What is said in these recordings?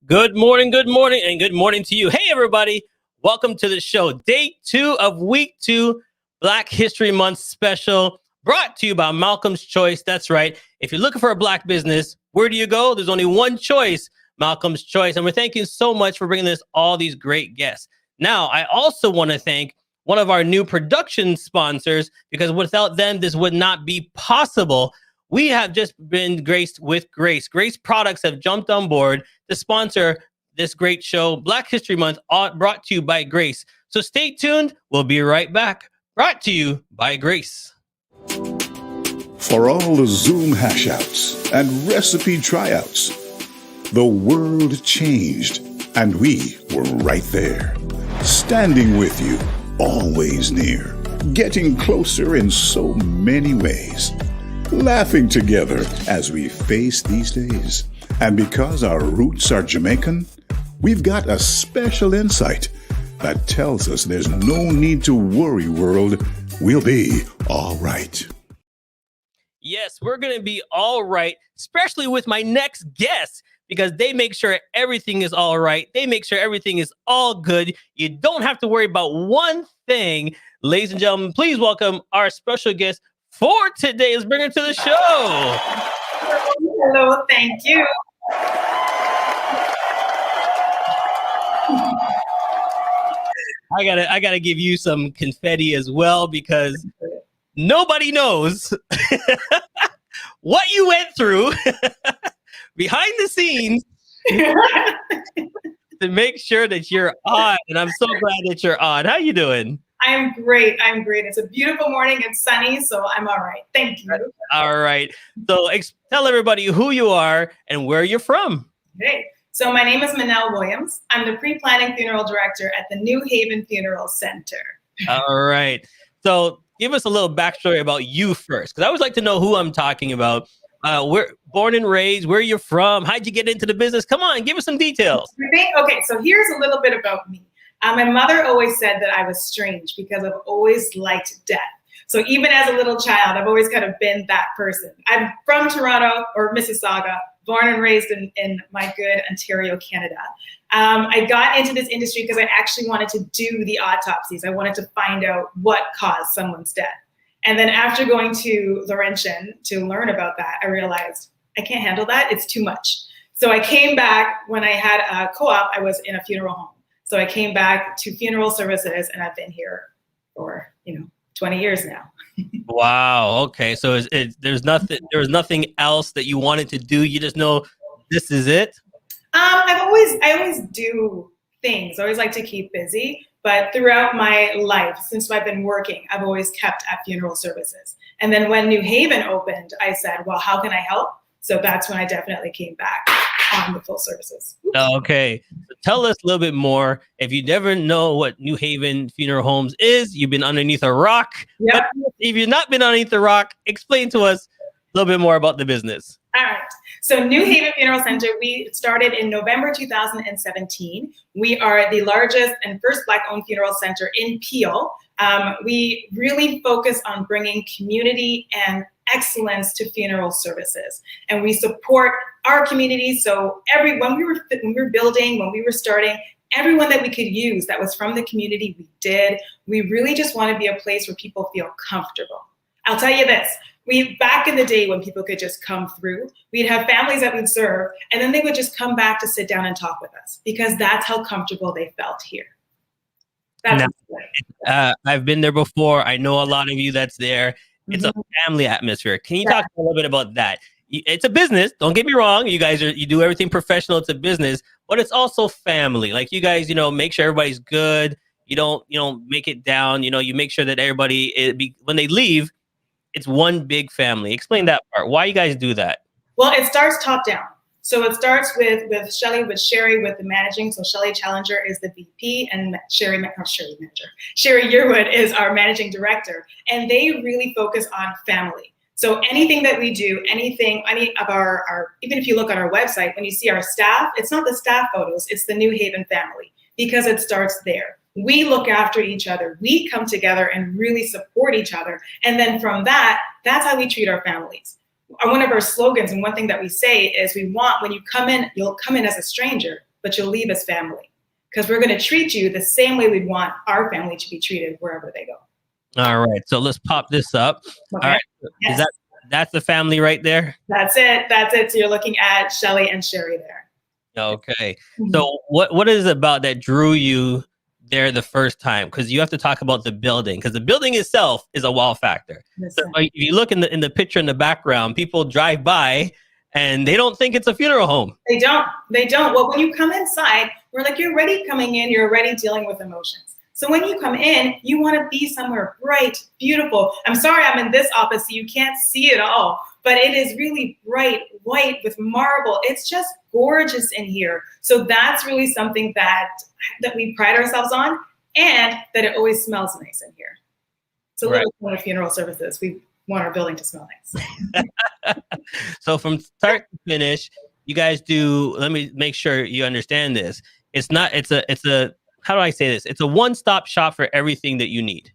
good morning, and good morning to you. Hey, everybody. Welcome to the show. Day 2 of week 2, Black History Month special, brought to you by Malcolm's Choice. That's right. If you're looking for a black business, where do you go? There's only one choice, Malcolm's Choice. And we're thanking so much for bringing us all these great guests. Now, I also want to thank one of our new production sponsors, because without them, this would not be possible. We have just been graced with Grace. Grace Products have jumped on board to sponsor this great show, Black History Month, brought to you by Grace. So stay tuned. We'll be right back. Brought to you by Grace. For all the Zoom hashouts and recipe tryouts, the world changed, and we were right there, standing with you, always near, getting closer in so many ways, laughing together as we face these days. And because our roots are Jamaican, we've got a special insight that tells us there's no need to worry, world. We'll be all right. Yes, we're going to be all right, especially with my next guest, because they make sure everything is all right. They make sure everything is all good. You don't have to worry about one thing. Ladies and gentlemen, please welcome our special guest for today. Let's bring her to the show. Hello, thank you. I gotta give you some confetti as well, because nobody knows what you went through behind the scenes to make sure that you're on. And I'm so glad that you're on. How you doing? I'm great. It's a beautiful morning. It's sunny, so I'm all right. Thank you. All right. So tell everybody who you are and where you're from. Great. So my name is Manel Williams. I'm the pre-planning funeral director at the New Haven Funeral Center. All right. So give us a little backstory about you first, because I always like to know who I'm talking about. Where born and raised, where you're from, how'd you get into the business? Come on, give us some details. Okay, so here's a little bit about me. My mother always said that I was strange because I've always liked death. So even as a little child, I've always kind of been that person. I'm from Toronto or Mississauga, born and raised in my good Ontario, Canada. I got into this industry because I actually wanted to do the autopsies. I wanted to find out what caused someone's death. And then after going to Laurentian to learn about that, I realized I can't handle that. It's too much. So I came back when I had a co-op. I was in a funeral home. So I came back to funeral services, and I've been here for 20 years now. Wow. Okay. So there was nothing else that you wanted to do. You just know this is it. I always do things. I always like to keep busy. But throughout my life, since I've been working, I've always kept at funeral services. And then when New Haven opened, I said, well, how can I help? So that's when I definitely came back on the full services. Okay. So tell us a little bit more. If you never know what New Haven Funeral Homes is, you've been underneath a rock. Yep. But if you've not been underneath the rock, explain to us a little bit more about the business. All right. So New Haven Funeral Center, we started in November 2017. We are the largest and first Black-owned funeral center in Peel. We really focus on bringing community and excellence to funeral services, and we support our community. So when we were building, when we were starting, everyone that we could use that was from the community, we did. We really just want to be a place where people feel comfortable. I'll tell you this. Back in the day when people could just come through, we'd have families that we'd serve, and then they would just come back to sit down and talk with us because that's how comfortable they felt here. I've been there before. I know a lot of you that's there. It's a family atmosphere. Can you talk a little bit about that? It's a business. Don't get me wrong. You do everything professional. It's a business, but it's also family. Like you guys, make sure everybody's good. You don't make it down. You make sure that everybody, when they leave, it's one big family. Explain that part. Why you guys do that? Well, it starts top down. So it starts with Shelly, with Sherry, with the managing. So Shelly Challenger is the VP, and Sherry Yearwood is our managing director. And they really focus on family. So anything that we do, any of our, even if you look on our website, when you see our staff, it's not the staff photos, it's the New Haven family, because it starts there. We look after each other. We come together and really support each other. And then from that, that's how we treat our families. One of our slogans, and one thing that we say is we want, when you come in, you'll come in as a stranger, but you'll leave as family because we're going to treat you the same way we'd want our family to be treated wherever they go. All right. So let's pop this up. Okay. All right. Yes. That's the family right there? That's it. So you're looking at Shelly and Sherry there. Okay. So what is it about that drew you there the first time? Because you have to talk about the building, because the building itself is a wow factor. So if you look in the picture in the background, people drive by and they don't think it's a funeral home. They don't. Well, when you come inside, we're like, you're already coming in, you're already dealing with emotions. So when you come in, you want to be somewhere bright, beautiful. I'm sorry I'm in this office, so you can't see it all, but it is really bright, white with marble. It's just gorgeous in here. So that's really something that we pride ourselves on, and that it always smells nice in here. So right. With funeral services, we want our building to smell nice. So from start to finish, you guys do, let me make sure you understand this. It's a how do I say this? It's a one-stop shop for everything that you need.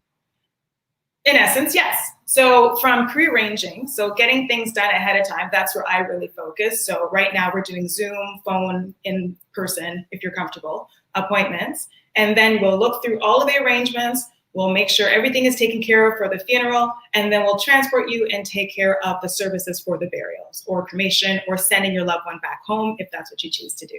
In essence, yes. So from pre-arranging, so getting things done ahead of time, that's where I really focus. So right now we're doing Zoom, phone, in person, if you're comfortable, appointments. And then we'll look through all of the arrangements. We'll make sure everything is taken care of for the funeral. And then we'll transport you and take care of the services for the burials or cremation or sending your loved one back home if that's what you choose to do.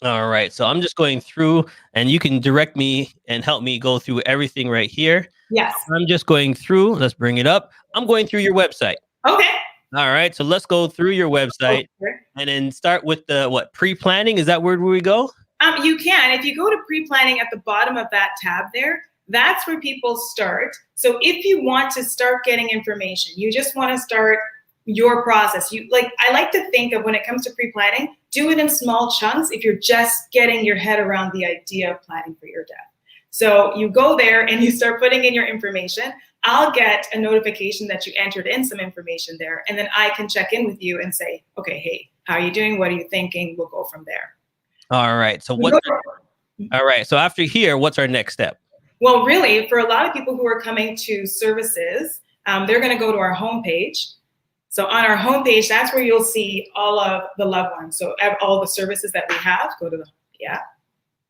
All right. So I'm just going through, and you can direct me and help me go through everything right here. Yes. I'm just going through. Let's bring it up. I'm going through your website. Okay. All right. So let's go through your website and then start with the pre-planning. Is that where we go? You can. If you go to pre-planning at the bottom of that tab there, that's where people start. So if you want to start getting information, you just want to start your process. I like to think of when it comes to pre-planning, do it in small chunks if you're just getting your head around the idea of planning for your death. So you go there and you start putting in your information. I'll get a notification that you entered in some information there, and then I can check in with you and say, okay, hey, how are you doing? What are you thinking? We'll go from there. All right. So so after here, what's our next step? Well, really, for a lot of people who are coming to services, they're going to go to our homepage. So on our homepage, that's where you'll see all of the loved ones. So all the services that we have, go to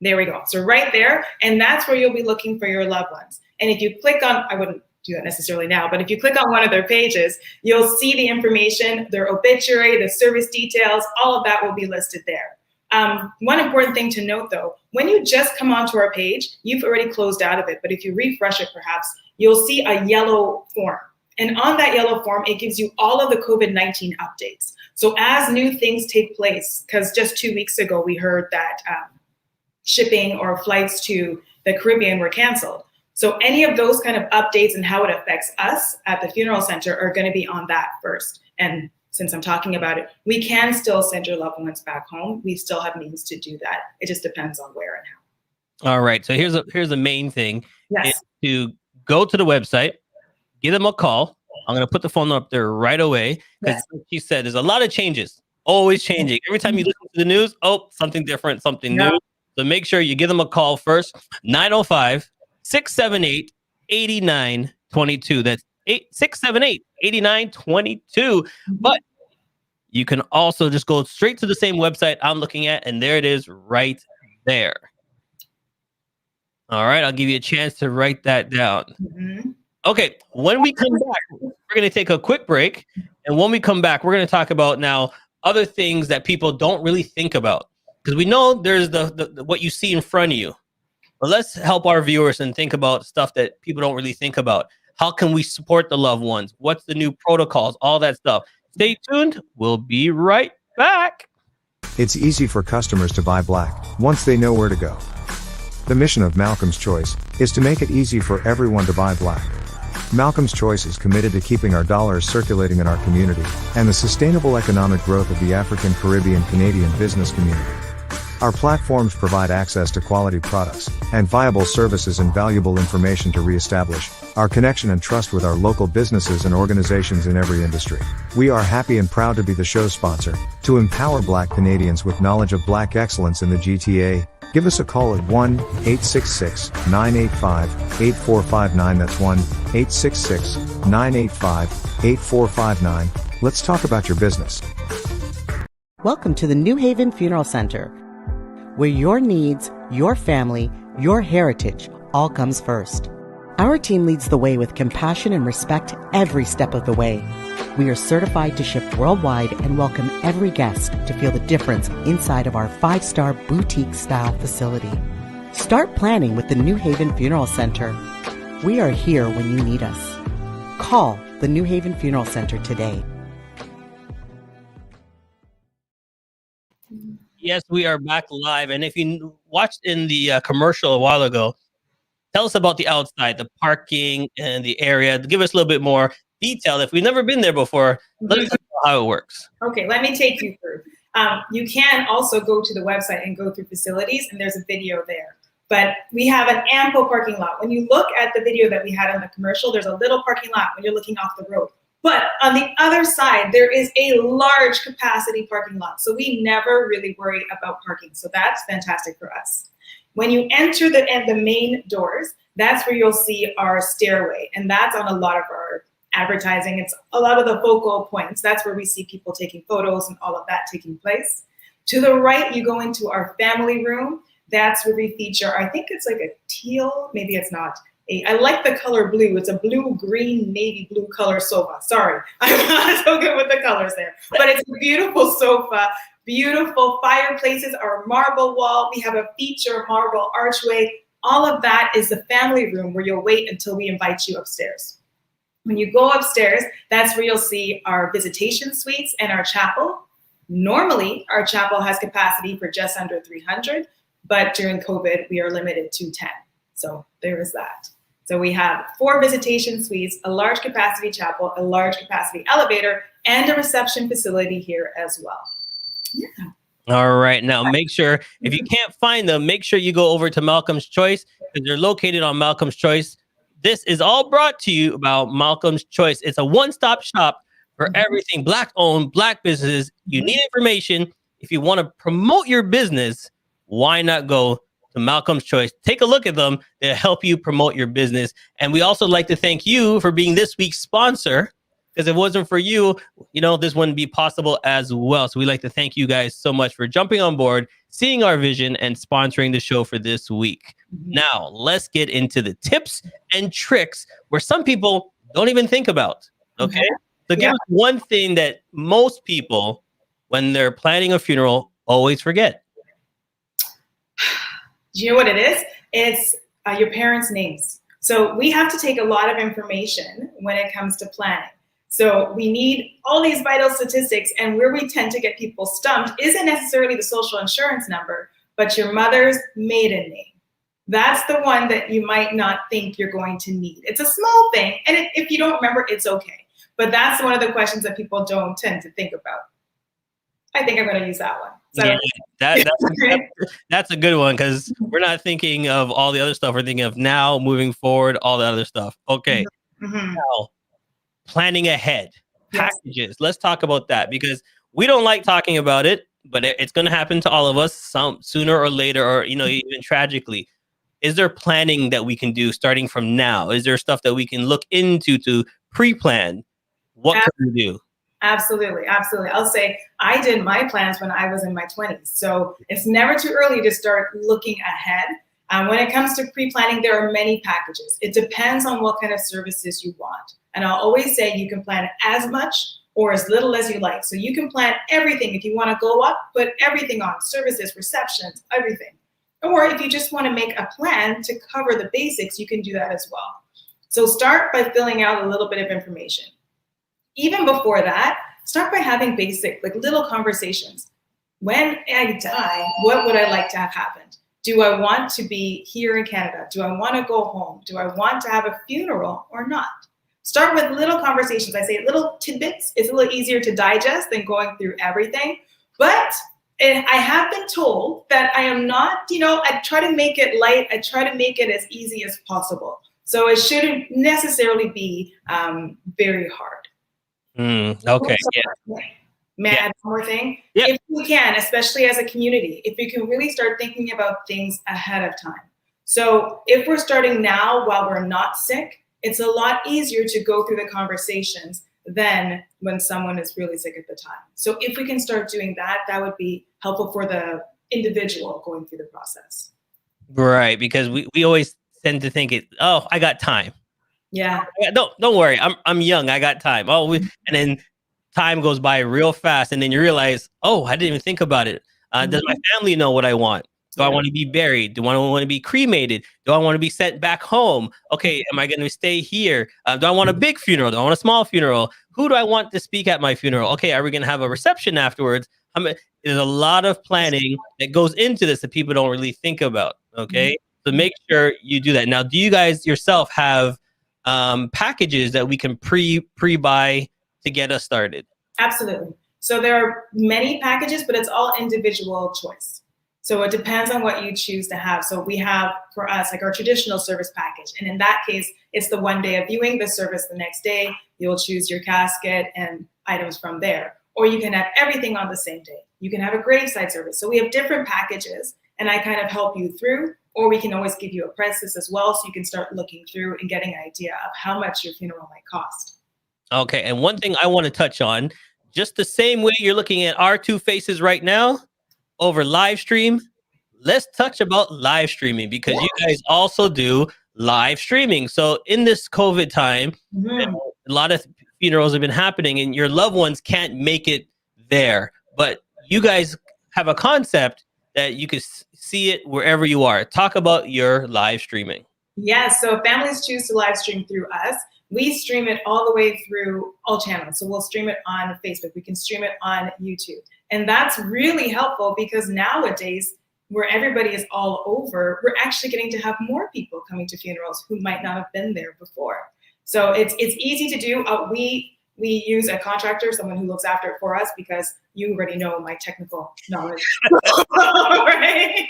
there we go. So right there, and that's where you'll be looking for your loved ones. And if you click on, I wouldn't do that necessarily now, but if you click on one of their pages, you'll see the information, their obituary, the service details, all of that will be listed there. One important thing to note though, when you just come onto our page, you've already closed out of it, but if you refresh it perhaps, you'll see a yellow form. And on that yellow form, it gives you all of the COVID-19 updates. So as new things take place, because just 2 weeks ago, we heard that shipping or flights to the Caribbean were canceled. So any of those kind of updates and how it affects us at the funeral center are going to be on that first. And since I'm talking about it, we can still send your loved ones back home. We still have means to do that. It just depends on where and how. All right. So here's the main thing. Yes. Is to go to the website, give them a call. I'm going to put the phone up there right away. Because like she said, there's a lot of changes, always changing. Every time you listen to the news, something different, something new. So make sure you give them a call first. 905-678-8922. That's 678-8922. But you can also just go straight to the same website I'm looking at, and there it is right there. All right, I'll give you a chance to write that down. Mm-hmm. Okay, when we come back, we're going to take a quick break. And when we come back, we're going to talk about now other things that people don't really think about. Because we know there's the what you see in front of you. But let's help our viewers and think about stuff that people don't really think about. How can we support the loved ones? What's the new protocols? All that stuff. Stay tuned. We'll be right back. It's easy for customers to buy black once they know where to go. The mission of Malcolm's Choice is to make it easy for everyone to buy black. Malcolm's Choice is committed to keeping our dollars circulating in our community and the sustainable economic growth of the African Caribbean Canadian business community. Our platforms provide access to quality products and viable services and valuable information to reestablish our connection and trust with our local businesses and organizations in every industry. We are happy and proud to be the show's sponsor, to empower Black Canadians with knowledge of Black excellence in the GTA. Give us a call at 1-866-985-8459. That's 1-866-985-8459. Let's talk about your business. Welcome to the New Haven Funeral Center, where your needs, your family, your heritage all comes first. Our team leads the way with compassion and respect every step of the way. We are certified to ship worldwide and welcome every guest to feel the difference inside of our 5-star boutique-style facility. Start planning with the New Haven Funeral Center. We are here when you need us. Call the New Haven Funeral Center today. Yes, we are back live. And if you watched in the commercial a while ago, tell us about the outside, the parking and the area. Give us a little bit more detail. If we've never been there before, let us know how it works. Okay, let me take you through. You can also go to the website and go through facilities, and there's a video there. But we have an ample parking lot. When you look at the video that we had on the commercial, there's a little parking lot when you're looking off the road. But on the other side, there is a large capacity parking lot. So we never really worry about parking. So that's fantastic for us. When you enter the main doors, that's where you'll see our stairway. And that's on a lot of our advertising. It's a lot of the focal points. That's where we see people taking photos and all of that taking place. To the right, you go into our family room. That's where we feature, I think it's like a teal, maybe it's not. I like the color blue. It's a blue, green, navy blue color sofa. Sorry, I'm not so good with the colors there. But it's a beautiful sofa, beautiful fireplaces, our marble wall. We have a feature marble archway. All of that is the family room where you'll wait until we invite you upstairs. When you go upstairs, that's where you'll see our visitation suites and our chapel. Normally, our chapel has capacity for just under 300, but during COVID, we are limited to 10. So there is that. So we have 4 visitation suites, a large capacity chapel, a large capacity elevator, and a reception facility here as well. Yeah. All right. Now, make sure, if you can't find them, make sure you go over to Malcolm's Choice, because they're located on Malcolm's Choice. This is all brought to you about Malcolm's Choice. It's a one-stop shop for everything Black-owned, Black businesses. You need information. If you want to promote your business, why not go to Malcolm's Choice? Take a look at them. They'll help you promote your business. And we also like to thank you for being this week's sponsor, because if it wasn't for you, this wouldn't be possible as well. So we like to thank you guys so much for jumping on board, seeing our vision, and sponsoring the show for this week. Now, let's get into the tips and tricks where some people don't even think about. Okay? So give us one thing that most people, when they're planning a funeral, always forget. Do you know what it is? It's your parents' names. So we have to take a lot of information when it comes to planning. So we need all these vital statistics, and where we tend to get people stumped isn't necessarily the social insurance number, but your mother's maiden name. That's the one that you might not think you're going to need. It's a small thing, and if you don't remember, it's okay. But that's one of the questions that people don't tend to think about. I think I'm going to use that one. So, yeah, that's a good one, because we're not thinking of all the other stuff. We're thinking of now, moving forward, all the other stuff. Okay. Now, planning ahead, packages. Let's talk about that, because we don't like talking about it, but it's going to happen to all of us sooner or later, or even tragically. Is there planning that we can do starting from now? Is there stuff that we can look into to pre-plan? What can we do? Absolutely. I'll say I did my plans when I was in my 20s. So it's never too early to start looking ahead. When it comes to pre-planning, there are many packages. It depends on what kind of services you want. And I'll always say you can plan as much or as little as you like. So you can plan everything. If you want to go up, put everything on: services, receptions, everything. Or if you just want to make a plan to cover the basics, you can do that as well. So start by filling out a little bit of information. Even before that, start by having basic, little conversations. When I die, what would I like to have happened? Do I want to be here in Canada? Do I want to go home? Do I want to have a funeral or not? Start with little conversations. I say little tidbits. It's a little easier to digest than going through everything. But I have been told that I am not, I try to make it light. I try to make it as easy as possible. So it shouldn't necessarily be very hard. Okay. Yeah. May I add one more thing? Yeah. If we can, especially as a community, if we can really start thinking about things ahead of time. So if we're starting now while we're not sick, it's a lot easier to go through the conversations than when someone is really sick at the time. So if we can start doing that, that would be helpful for the individual going through the process. Right, because we always tend to think I got time. Yeah. Don't worry. I'm young. I got time. And then time goes by real fast, and then you realize, I didn't even think about it. Does my family know what I want? Do I want to be buried? Do I want to be cremated? Do I want to be sent back home? Okay, am I going to stay here? Do I want a big funeral? Do I want a small funeral? Who do I want to speak at my funeral? Okay, are we going to have a reception afterwards? There's a lot of planning that goes into this that people don't really think about. Okay, so make sure you do that. Now, do you guys yourself have packages that we can pre-buy to get us started? Absolutely. So there are many packages, but it's all individual choice. So it depends on what you choose to have. So we have, for us, like our traditional service package. And in that case, it's the one day of viewing, the service the next day. You'll choose your casket and items from there. Or you can have everything on the same day. You can have a graveside service. So we have different packages, and I kind of help you through. Or we can always give you a price list as well, so you can start looking through and getting an idea of how much your funeral might cost. Okay, and one thing I want to touch on, just the same way you're looking at our two faces right now over live stream, let's touch about live streaming, because you guys also do live streaming. So in this COVID time, a lot of funerals have been happening and your loved ones can't make it there, but you guys have a concept that you can see it wherever you are. Talk about your live streaming. Yes, so if families choose to live stream through us, we stream it all the way through all channels. So we'll stream it on Facebook. We can stream it on YouTube. And that's really helpful, because nowadays, where everybody is all over, we're actually getting to have more people coming to funerals who might not have been there before. So it's easy to do. We use a contractor, someone who looks after it for us, because you already know my technical knowledge. Right?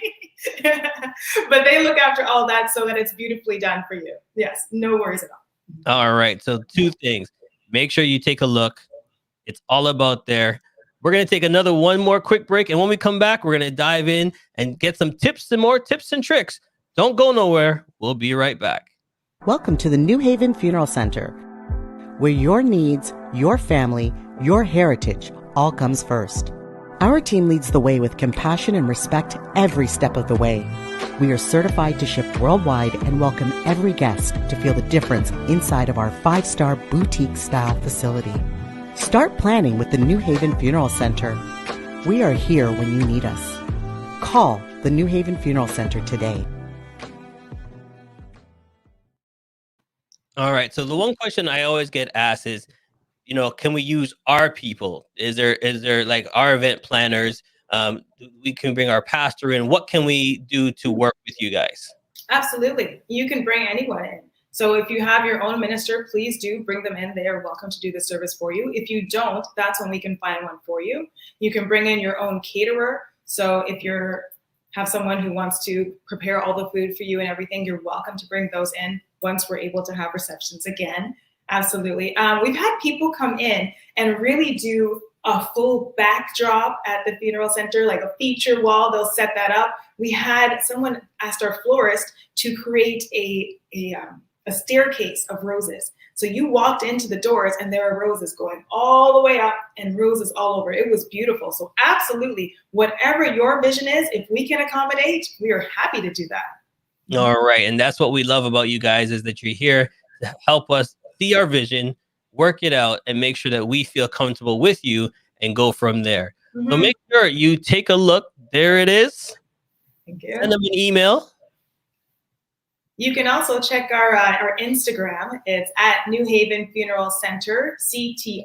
But they look after all that so that it's beautifully done for you. Yes, no worries at all. All right. So 2 things. Make sure you take a look. It's all about there. We're going to take one more quick break. And when we come back, we're going to dive in and get some tips and more tips and tricks. Don't go nowhere. We'll be right back. Welcome to the New Haven Funeral Center, where your needs, your family, your heritage all comes first. Our team leads the way with compassion and respect every step of the way. We are certified to ship worldwide and welcome every guest to feel the difference inside of our 5-star boutique-style facility. Start planning with the New Haven Funeral Center. We are here when you need us. Call the New Haven Funeral Center today. All right. So the one question I always get asked is, can we use our people? Is there like our event planners? We can bring our pastor in. What can we do to work with you guys? Absolutely. You can bring anyone in. So if you have your own minister, please do bring them in. They are welcome to do the service for you. If you don't, that's when we can find one for you. You can bring in your own caterer. So if have someone who wants to prepare all the food for you and everything, you're welcome to bring those in once we're able to have receptions again. Absolutely. We've had people come in and really do a full backdrop at the funeral center, like a feature wall. They'll set that up. We had someone asked our florist to create a staircase of roses. So you walked into the doors and there are roses going all the way up and roses all over. It was beautiful. So absolutely, whatever your vision is, if we can accommodate, we are happy to do that. All right. And that's what we love about you guys, is that you're here to help us see our vision, work it out, and make sure that we feel comfortable with you and go from there. So make sure you take a look. There it is. Thank you. Send them an email. You can also check our Instagram. It's at New Haven Funeral Center, CTR,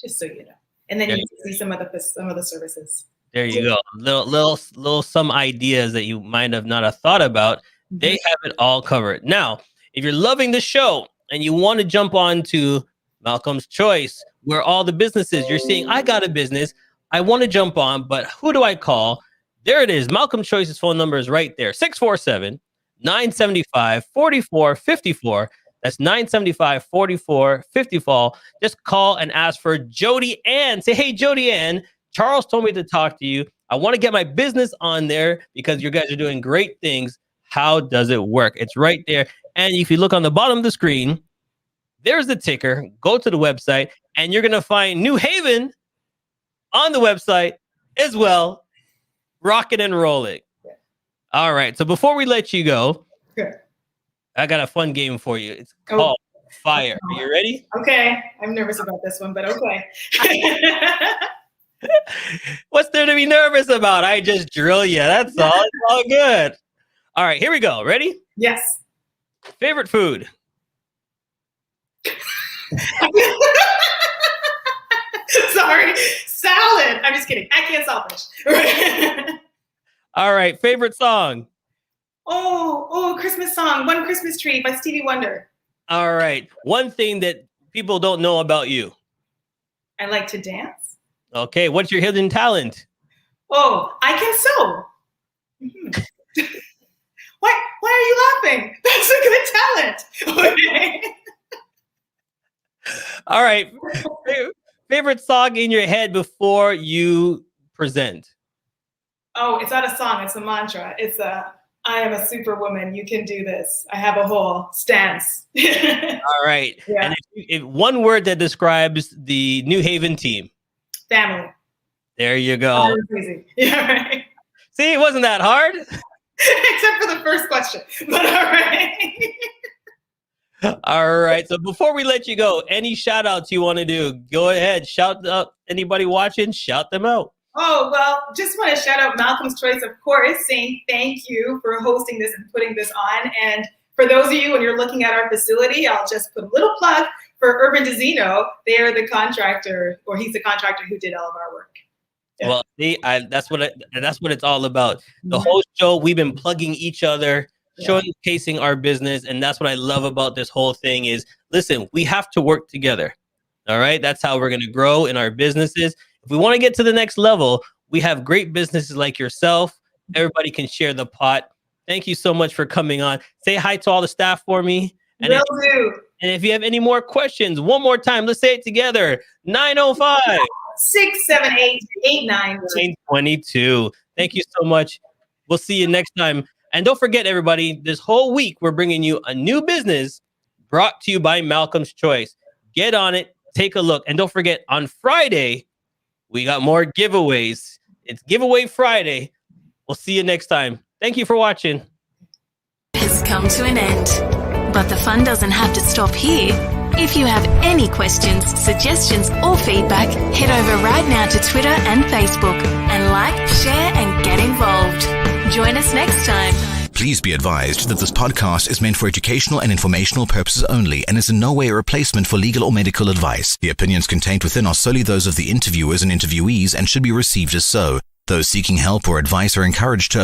just so you know. And then you can see some of the services. There you go. Little some ideas that you might have not have thought about. They have it all covered. Now, if you're loving the show and you want to jump on to Malcolm's Choice, where all the businesses you're seeing, I got a business, I want to jump on, but who do I call? There it is. Malcolm Choice's phone number is right there. 647-975-4454. That's 975-4454. Just call and ask for Jody Ann. Say, hey, Jody Ann, Charles told me to talk to you. I want to get my business on there because you guys are doing great things. How does it work? It's right there. And if you look on the bottom of the screen, there's the ticker. Go to the website and you're going to find New Haven on the website as well, Rock it and roll it. All right. So before we let you go, I got a fun game for you. It's called Fire. Are you ready? Okay. I'm nervous about this one, but okay. What's there to be nervous about? I just drill you. That's all. It's all good. All right. Here we go. Ready? Yes. Favorite food? Sorry. Salad. I'm just kidding. I can't selfish. All right. Favorite song? Christmas song. One Christmas Tree by Stevie Wonder. All right. One thing that people don't know about you. I like to dance. Okay. What's your hidden talent? Oh, I can sew. Mm-hmm. Why are you laughing? That's a good talent. Okay. All right. Favorite song in your head before you present? Oh, it's not a song. It's a mantra. It's I am a superwoman. You can do this. I have a whole stance. All right. Yeah. And if one word that describes the New Haven team. Family. There you go. Crazy. Yeah, right. See, it wasn't that hard. Except for the first question. But all right. All right. So before we let you go, any shout outs you want to do, go ahead. Shout out anybody watching, shout them out. Oh, well, just want to shout out Malcolm's Choice, of course, saying thank you for hosting this and putting this on. And for those of you, when you're looking at our facility, I'll just put a little plug for Urban Dizino. They are the contractor, or he's the contractor who did all of our work. Yeah. Well, see, that's what it's all about. The whole show, we've been plugging each other, showcasing our business, and that's what I love about this whole thing is, listen, we have to work together. All right, that's how we're going to grow in our businesses. If we want to get to the next level, we have great businesses like yourself. Everybody can share the pot. Thank you so much for coming on. Say hi to all the staff for me. And Will do. And if you have any more questions, one more time, let's say it together. 905 678 8922. Thank you so much. We'll see you next time. And don't forget, everybody, this whole week, we're bringing you a new business brought to you by Malcolm's Choice. Get on it. Take a look. And don't forget, on Friday, we got more giveaways. It's Giveaway Friday. We'll see you next time. Thank you for watching. Has come to an end, but the fun doesn't have to stop here. If you have any questions, suggestions, or feedback, head over right now to Twitter and Facebook and like, share, and get involved. Join us next time. Please be advised that this podcast is meant for educational and informational purposes only and is in no way a replacement for legal or medical advice. The opinions contained within are solely those of the interviewers and interviewees and should be received as so. Those seeking help or advice are encouraged to